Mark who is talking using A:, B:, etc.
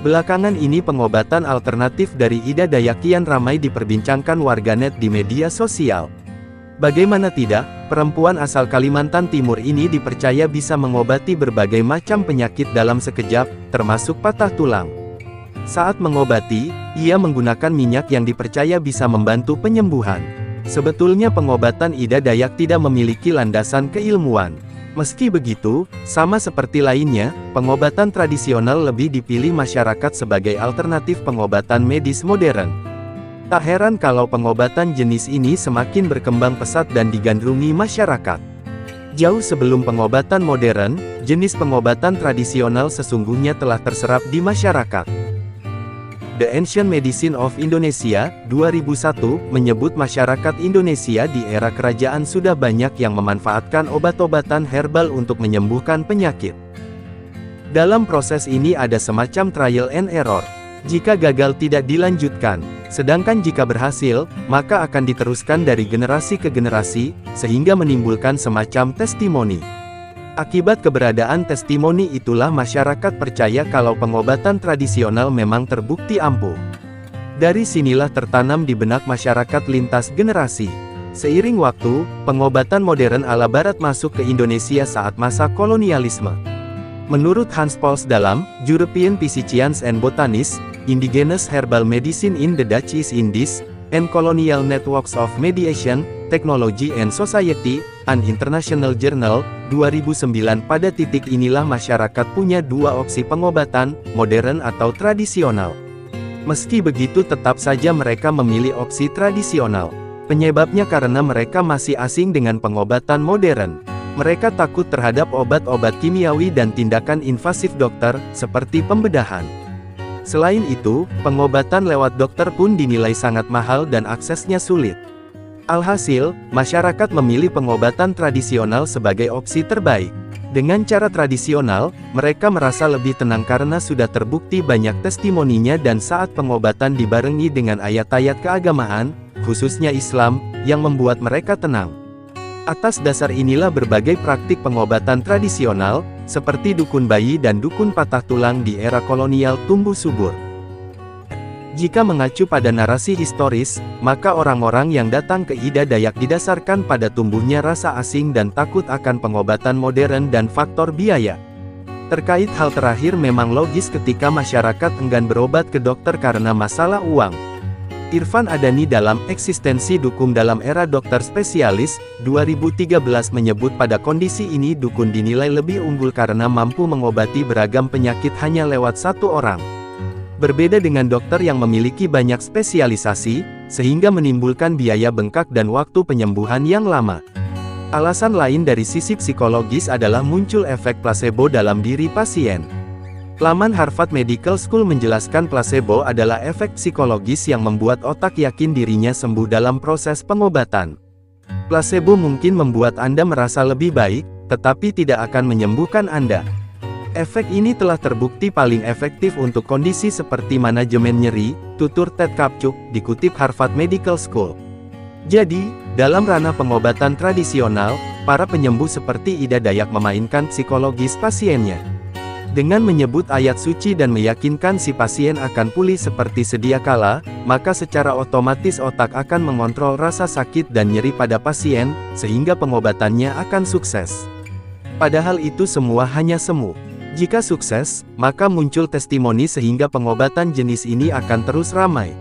A: Belakangan ini pengobatan alternatif dari Ida Dayak kian ramai diperbincangkan warganet di media sosial. Bagaimana tidak, perempuan asal Kalimantan Timur ini dipercaya bisa mengobati berbagai macam penyakit dalam sekejap, termasuk patah tulang. Saat mengobati, ia menggunakan minyak yang dipercaya bisa membantu penyembuhan. Sebetulnya pengobatan Ida Dayak tidak memiliki landasan keilmuan. Meski begitu, sama seperti lainnya, pengobatan tradisional lebih dipilih masyarakat sebagai alternatif pengobatan medis modern. Tak heran kalau pengobatan jenis ini semakin berkembang pesat dan digandrungi masyarakat. Jauh sebelum pengobatan modern, jenis pengobatan tradisional sesungguhnya telah terserap di masyarakat. The Ancient Medicine of Indonesia, 2001, menyebut masyarakat Indonesia di era kerajaan sudah banyak yang memanfaatkan obat-obatan herbal untuk menyembuhkan penyakit. Dalam proses ini ada semacam trial and error. Jika gagal tidak dilanjutkan, sedangkan jika berhasil, maka akan diteruskan dari generasi ke generasi, sehingga menimbulkan semacam testimoni. Akibat keberadaan testimoni itulah masyarakat percaya kalau pengobatan tradisional memang terbukti ampuh. Dari sinilah tertanam di benak masyarakat lintas generasi. Seiring waktu, pengobatan modern ala barat masuk ke Indonesia saat masa kolonialisme. Menurut Hans Polsdalam, European Physicians and Botanists, Indigenous Herbal Medicine in the Dutch East Indies, and Colonial Networks of Mediation, Technology and Society, an International Journal, 2009. Pada titik inilah masyarakat punya dua opsi pengobatan, modern atau tradisional. Meski begitu tetap saja mereka memilih opsi tradisional. Penyebabnya karena mereka masih asing dengan pengobatan modern. Mereka takut terhadap obat-obat kimiawi dan tindakan invasif dokter, seperti pembedahan. Selain itu, pengobatan lewat dokter pun dinilai sangat mahal dan aksesnya sulit. Alhasil, masyarakat memilih pengobatan tradisional sebagai opsi terbaik. Dengan cara tradisional, mereka merasa lebih tenang karena sudah terbukti banyak testimoninya dan saat pengobatan dibarengi dengan ayat-ayat keagamaan, khususnya Islam, yang membuat mereka tenang. Atas dasar inilah berbagai praktik pengobatan tradisional, seperti dukun bayi dan dukun patah tulang di era kolonial tumbuh subur. Jika mengacu pada narasi historis, maka orang-orang yang datang ke Ida Dayak didasarkan pada tumbuhnya rasa asing dan takut akan pengobatan modern dan faktor biaya. Terkait hal terakhir memang logis ketika masyarakat enggan berobat ke dokter karena masalah uang. Irfan Adani dalam Eksistensi Dukun dalam Era Dokter Spesialis, 2013 menyebut pada kondisi ini dukun dinilai lebih unggul karena mampu mengobati beragam penyakit hanya lewat satu orang. Berbeda dengan dokter yang memiliki banyak spesialisasi, sehingga menimbulkan biaya bengkak dan waktu penyembuhan yang lama. Alasan lain dari sisi psikologis adalah muncul efek placebo dalam diri pasien. Laman Harvard Medical School menjelaskan placebo adalah efek psikologis yang membuat otak yakin dirinya sembuh dalam proses pengobatan. Placebo mungkin membuat Anda merasa lebih baik, tetapi tidak akan menyembuhkan Anda. Efek ini telah terbukti paling efektif untuk kondisi seperti manajemen nyeri, tutur Ted Kapchuk, dikutip Harvard Medical School. Jadi, dalam ranah pengobatan tradisional, para penyembuh seperti Ida Dayak memainkan psikologis pasiennya. Dengan menyebut ayat suci dan meyakinkan si pasien akan pulih seperti sedia kala, maka secara otomatis otak akan mengontrol rasa sakit dan nyeri pada pasien, sehingga pengobatannya akan sukses. Padahal itu semua hanya semu. Jika sukses, maka muncul testimoni sehingga pengobatan jenis ini akan terus ramai.